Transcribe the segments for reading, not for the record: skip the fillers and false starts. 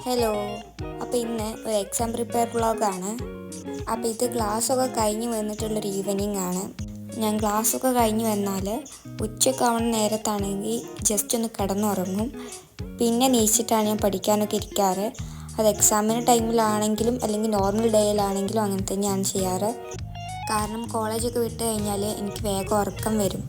Hello. അപ്പോൾ ഇന്ന് ഒരു എക്സാം പ്രിപ്പയർ വ്ളോഗാണ്. അപ്പോൾ ഇത് ക്ലാസ്സൊക്കെ കഴിഞ്ഞ് വന്നിട്ടുള്ളൊരു ഈവനിങ് ആണ്. ഞാൻ ക്ലാസ്സൊക്കെ കഴിഞ്ഞ് വന്നാൽ ഉച്ചയ്ക്ക് ആവുന്ന നേരത്താണെങ്കിൽ ജസ്റ്റ് ഒന്ന് കിടന്നുറങ്ങും. പിന്നെ നീച്ചിട്ടാണ് ഞാൻ പഠിക്കാനൊക്കെ ഇരിക്കാറ്. അത് എക്സാമിന് ടൈമിലാണെങ്കിലും അല്ലെങ്കിൽ നോർമൽ ഡേയിലാണെങ്കിലും അങ്ങനെ തന്നെയാണ് ചെയ്യാറ്. കാരണം കോളേജൊക്കെ വിട്ട് കഴിഞ്ഞാൽ എനിക്ക് വേഗം ഉറക്കം വരും.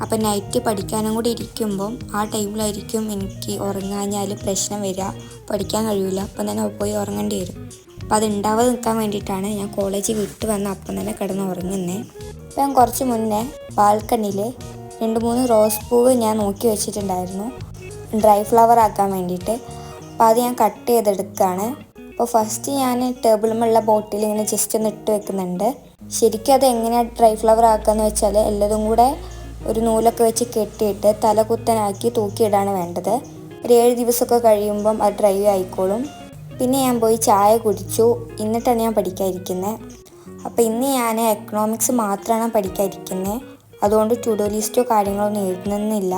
അപ്പോൾ നൈറ്റ് പഠിക്കാനും കൂടി ഇരിക്കുമ്പം ആ ടൈമിലായിരിക്കും എനിക്ക് ഉറങ്ങാഞ്ഞാൽ പ്രശ്നം വരിക, പഠിക്കാൻ കഴിയില്ല, അപ്പം തന്നെ പോയി ഉറങ്ങേണ്ടി വരും. അപ്പോൾ അത് ഉണ്ടാവാതെ നിൽക്കാൻ വേണ്ടിയിട്ടാണ് ഞാൻ കോളേജ് വിട്ട് വന്ന് അപ്പം തന്നെ കിടന്ന് ഉറങ്ങുന്നത്. അപ്പോൾ ഞാൻ കുറച്ച് മുന്നേ ബാൽക്കണിയിൽ 2-3 റോസ് പൂവ് ഞാൻ നോക്കി വെച്ചിട്ടുണ്ടായിരുന്നു ഡ്രൈ ഫ്ലവർ ആക്കാൻ വേണ്ടിയിട്ട്. അപ്പോൾ അത് ഞാൻ കട്ട് ചെയ്തെടുക്കുകയാണ്. അപ്പോൾ ഫസ്റ്റ് ഞാൻ ടേബിളുമുള്ള ബോട്ടിൽ ഇങ്ങനെ ജസ്റ്റ് ഒന്ന് ഇട്ട് വെക്കുന്നുണ്ട്. ശരിക്കും അത് എങ്ങനെയാണ് ഡ്രൈ ഫ്ലവർ ആക്കുകയെന്ന് വെച്ചാൽ എല്ലാതും കൂടെ ഒരു നൂലൊക്കെ വെച്ച് കെട്ടിയിട്ട് തലകുത്തനാക്കി തൂക്കിയിടാണ് വേണ്ടത്. ഒരു 7 ദിവസമൊക്കെ കഴിയുമ്പം അത് ഡ്രൈ ആയിക്കോളും. പിന്നെ ഞാൻ പോയി ചായ കുടിച്ചു. എന്നിട്ടാണ് ഞാൻ പഠിക്കാതിരിക്കുന്നത്. അപ്പോൾ ഇന്ന് ഞാൻ എക്കണോമിക്സ് മാത്രമാണ് പഠിക്കാതിരിക്കുന്നത്. അതുകൊണ്ട് ടു ഡു ലിസ്റ്റോ കാര്യങ്ങളൊന്നും എഴുതുന്നില്ല.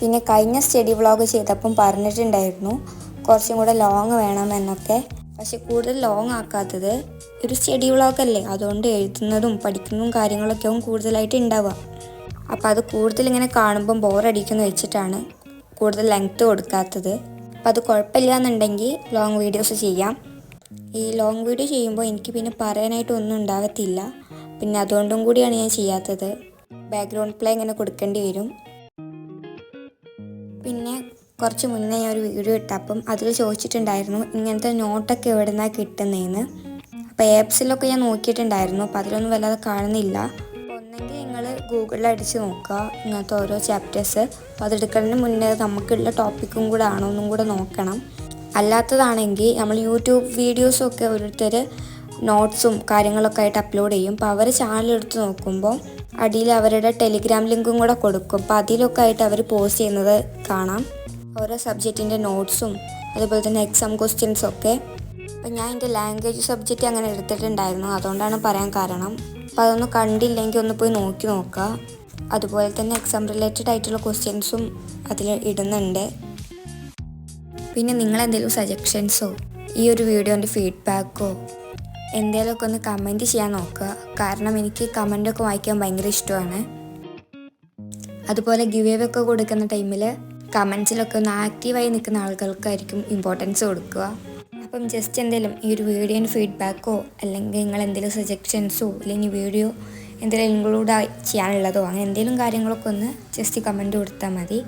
പിന്നെ കഴിഞ്ഞ സ്റ്റഡി വ്ളോഗ് ചെയ്തപ്പം പറഞ്ഞിട്ടുണ്ടായിരുന്നു കുറച്ചും കൂടെ ലോങ് വേണമെന്നൊക്കെ. പക്ഷെ കൂടുതൽ ലോങ് ആക്കാത്തത് ഒരു സ്റ്റഡി വ്ളോഗല്ലേ, അതുകൊണ്ട് എഴുതുന്നതും പഠിക്കുന്നതും കാര്യങ്ങളൊക്കെ ആവും കൂടുതലായിട്ട് ഉണ്ടാവുക. അപ്പോൾ അത് കൂടുതൽ ഇങ്ങനെ കാണുമ്പം ബോറടിക്കുമെന്ന് വെച്ചിട്ടാണ് കൂടുതൽ ലെങ്ത്ത് കൊടുക്കാത്തത്. അപ്പോൾ അത് കുഴപ്പമില്ല എന്നുണ്ടെങ്കിൽ ലോങ് വീഡിയോസ് ചെയ്യാം. ഈ ലോങ് വീഡിയോ ചെയ്യുമ്പോൾ എനിക്ക് പിന്നെ പറയാനായിട്ടൊന്നും ഉണ്ടാകത്തില്ല. പിന്നെ അതുകൊണ്ടും കൂടിയാണ് ഞാൻ ചെയ്യാത്തത്. ബാക്ക്ഗ്രൗണ്ട് പ്ലേ ഇങ്ങനെ കൊടുക്കേണ്ടി വരും. പിന്നെ കുറച്ച് മുന്നേ ഞാൻ ഒരു വീഡിയോ ഇട്ടപ്പം അതിൽ ചോദിച്ചിട്ടുണ്ടായിരുന്നു ഇങ്ങനത്തെ നോട്ടൊക്കെ എവിടെ നിന്നാണ് കിട്ടുന്നതെന്ന്. അപ്പോൾ ആപ്സിലൊക്കെ ഞാൻ നോക്കിയിട്ടുണ്ടായിരുന്നു. അപ്പോൾ അതിലൊന്നും വല്ലാതെ കാണുന്നില്ല. അപ്പോൾ ഒന്നെങ്കിൽ നിങ്ങൾ ഗൂഗിളിൽ അടിച്ച് നോക്കുക ഇങ്ങനത്തെ ഓരോ ചാപ്റ്റേഴ്സ്. അപ്പോൾ അതെടുക്കുന്നതിന് മുന്നേ നമുക്കുള്ള ടോപ്പിക്കും കൂടെ ആണോ എന്നും കൂടെ നോക്കണം. അല്ലാത്തതാണെങ്കിൽ നമ്മൾ യൂട്യൂബ് വീഡിയോസൊക്കെ ഓരോരുത്തർ നോട്ട്സും കാര്യങ്ങളൊക്കെ ആയിട്ട് അപ്ലോഡ് ചെയ്യും. അപ്പോൾ അവർ ചാനലെടുത്ത് നോക്കുമ്പോൾ അടിയിൽ അവരുടെ ടെലിഗ്രാം ലിങ്കും കൂടെ കൊടുക്കും. അപ്പോൾ അതിലൊക്കെ ആയിട്ട് അവർ പോസ്റ്റ് ചെയ്യുന്നത് കാണാം, ഓരോ സബ്ജക്റ്റിൻ്റെ നോട്ട്സും അതുപോലെ തന്നെ എക്സാം ക്വസ്റ്റ്യൻസൊക്കെ. അപ്പോൾ ഞാൻ എൻ്റെ ലാംഗ്വേജ് സബ്ജക്റ്റ് അങ്ങനെ എടുത്തിട്ടുണ്ടായിരുന്നു, അതുകൊണ്ടാണ് പറയാൻ കാരണം. അപ്പോൾ അതൊന്നും കണ്ടില്ലെങ്കിൽ ഒന്ന് പോയി നോക്കി നോക്കുക. അതുപോലെ തന്നെ എക്സാം റിലേറ്റഡ് ആയിട്ടുള്ള ക്വസ്റ്റ്യൻസും അതിൽ ഇടുന്നുണ്ട്. പിന്നെ നിങ്ങളെന്തെങ്കിലും സജഷൻസോ ഈ ഒരു വീഡിയോൻ്റെ ഫീഡ്ബാക്കോ എന്തെങ്കിലുമൊക്കെ ഒന്ന് കമൻറ്റ് ചെയ്യാൻ നോക്കുക. കാരണം എനിക്ക് കമൻറ്റൊക്കെ വായിക്കാൻ ഭയങ്കര ഇഷ്ടമാണ്. അതുപോലെ ഗിവ് അവേ ഒക്കെ കൊടുക്കുന്ന ടൈമിൽ കമൻസിലൊക്കെ ഒന്ന് ആക്റ്റീവായി നിൽക്കുന്ന ആളുകൾക്കായിരിക്കും ഇമ്പോർട്ടൻസ് കൊടുക്കുക. അപ്പം ജസ്റ്റ് എന്തെങ്കിലും ഈ ഒരു വീഡിയോൻ്റെ ഫീഡ്ബാക്കോ അല്ലെങ്കിൽ നിങ്ങൾ എന്തെങ്കിലും സജഷൻസോ അല്ലെങ്കിൽ വീഡിയോ എന്തെങ്കിലും ഇൻക്ലൂഡ് ചെയ്യാനുള്ളതോ അങ്ങനെ എന്തെങ്കിലും കാര്യങ്ങളൊക്കെ ഒന്ന് ജസ്റ്റ് കമൻറ്റ് കൊടുത്താൽ മതി.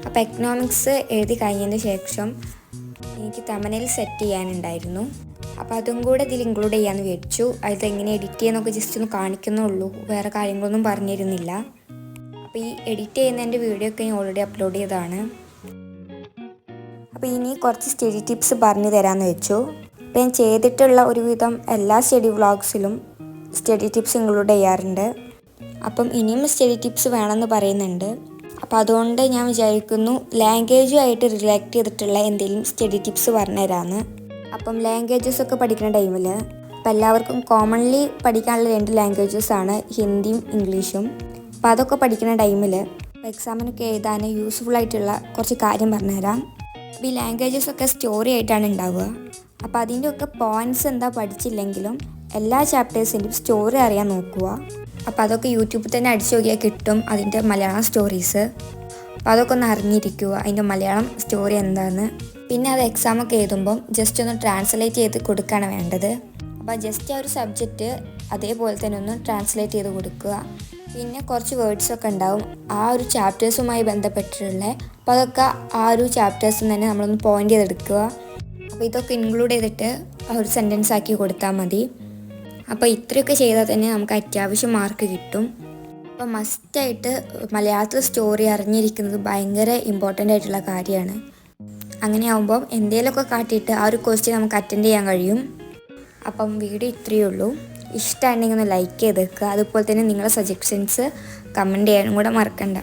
അപ്പോൾ എക്കണോമിക്സ് എഴുതി കഴിഞ്ഞതിന് ശേഷം എനിക്ക് തമ്പനെയിൽ സെറ്റ് ചെയ്യാനുണ്ടായിരുന്നു. അപ്പോൾ അതും കൂടെ ഇതിൽ ഇൻക്ലൂഡ് ചെയ്യാമെന്ന് വിചാരിച്ചു. അതെങ്ങനെ എഡിറ്റ് ചെയ്യുന്നൊക്കെ ജസ്റ്റ് ഒന്ന് കാണിക്കുന്നുള്ളൂ, വേറെ കാര്യങ്ങളൊന്നും പറഞ്ഞിരുന്നില്ല. അപ്പോൾ ഈ എഡിറ്റ് ചെയ്യുന്നതിൻ്റെ വീഡിയോ ഒക്കെ ഞാൻ ഓൾറെഡി അപ്ലോഡ് ചെയ്തതാണ്. അപ്പോൾ ഇനി കുറച്ച് സ്റ്റഡി ടിപ്സ് പറഞ്ഞു തരാമെന്ന് വെച്ചു. അപ്പോൾ ഞാൻ ചെയ്തിട്ടുള്ള ഒരുവിധം എല്ലാ സ്റ്റഡി വ്ളോഗ്സിലും സ്റ്റഡി ടിപ്സ് ഇൻക്ലൂഡ് ചെയ്യാറുണ്ട്. അപ്പം ഇനിയും സ്റ്റഡി ടിപ്സ് വേണമെന്ന് പറയുന്നുണ്ട്. അപ്പോൾ അതുകൊണ്ട് ഞാൻ വിചാരിക്കുന്നു ലാംഗ്വേജുമായിട്ട് റിലേറ്റ് ചെയ്തിട്ടുള്ള എന്തെങ്കിലും സ്റ്റഡി ടിപ്സ് പറഞ്ഞുതരാമെന്ന്. അപ്പം ലാംഗ്വേജസൊക്കെ പഠിക്കുന്ന ടൈമിൽ അപ്പോൾ എല്ലാവർക്കും കോമൺലി പഠിക്കാനുള്ള 2 ലാംഗ്വേജസാണ് ഹിന്ദിയും ഇംഗ്ലീഷും. അപ്പോൾ അതൊക്കെ പഠിക്കുന്ന ടൈമിൽ എക്സാമിനൊക്കെ എഴുതാൻ യൂസ്ഫുൾ ആയിട്ടുള്ള കുറച്ച് കാര്യം പറഞ്ഞുതരാം. അപ്പോൾ ഈ ലാംഗ്വേജസൊക്കെ സ്റ്റോറി ആയിട്ടാണ് ഉണ്ടാവുക. അപ്പോൾ അതിൻ്റെയൊക്കെ പോയിൻറ്റ്സ് എന്താ പഠിച്ചില്ലെങ്കിലും എല്ലാ ചാപ്റ്റേഴ്സിൻ്റെയും സ്റ്റോറി അറിയാൻ നോക്കുക. അപ്പോൾ അതൊക്കെ യൂട്യൂബിൽ തന്നെ അടിച്ചു നോക്കിയാൽ കിട്ടും അതിൻ്റെ മലയാളം സ്റ്റോറീസ്. അപ്പോൾ അതൊക്കെ ഒന്ന് അറിഞ്ഞിരിക്കുക അതിൻ്റെ മലയാളം സ്റ്റോറി എന്താണെന്ന്. പിന്നെ അത് എക്സാമൊക്കെ എഴുതുമ്പം ജസ്റ്റ് ഒന്ന് ട്രാൻസ്ലേറ്റ് ചെയ്ത് കൊടുക്കുകയാണ് വേണ്ടത്. അപ്പോൾ ജസ്റ്റ് ആ ഒരു സബ്ജക്റ്റ് അതേപോലെ തന്നെ ഒന്ന് ട്രാൻസ്ലേറ്റ് ചെയ്ത് കൊടുക്കുക. പിന്നെ കുറച്ച് വേർഡ്സൊക്കെ ഉണ്ടാവും ആ ഒരു ചാപ്റ്റേഴ്സുമായി ബന്ധപ്പെട്ടിട്ടുള്ള. അപ്പോൾ അതൊക്കെ ആ ഒരു ചാപ്റ്റേഴ്സിൽ തന്നെ നമ്മളൊന്ന് പോയിൻ്റ് ചെയ്തെടുക്കുക. അപ്പോൾ ഇതൊക്കെ ഇൻക്ലൂഡ് ചെയ്തിട്ട് ആ ഒരു സെൻറ്റൻസ് ആക്കി കൊടുത്താൽ മതി. അപ്പോൾ ഇത്രയൊക്കെ ചെയ്താൽ തന്നെ നമുക്ക് അത്യാവശ്യം മാർക്ക് കിട്ടും. അപ്പോൾ മസ്റ്റായിട്ട് മലയാളത്തിൽ സ്റ്റോറി അറിഞ്ഞിരിക്കുന്നത് ഭയങ്കര ഇമ്പോർട്ടൻ്റ് ആയിട്ടുള്ള കാര്യമാണ്. അങ്ങനെ ആകുമ്പം എന്തെങ്കിലുമൊക്കെ കാട്ടിയിട്ട് ആ ഒരു ക്വസ്റ്റ്യൻ നമുക്ക് അറ്റൻഡ് ചെയ്യാൻ കഴിയും. അപ്പം വീഡിയോ ഇത്രയേ ഉള്ളൂ. ഇഷ്ടമാണെങ്കിൽ ഒന്ന് ലൈക്ക് ചെയ്തേക്കുക. അതുപോലെ തന്നെ നിങ്ങളുടെ സജഷൻസ് കമൻറ്റ് ചെയ്യാനും കൂടെ മറക്കണ്ട.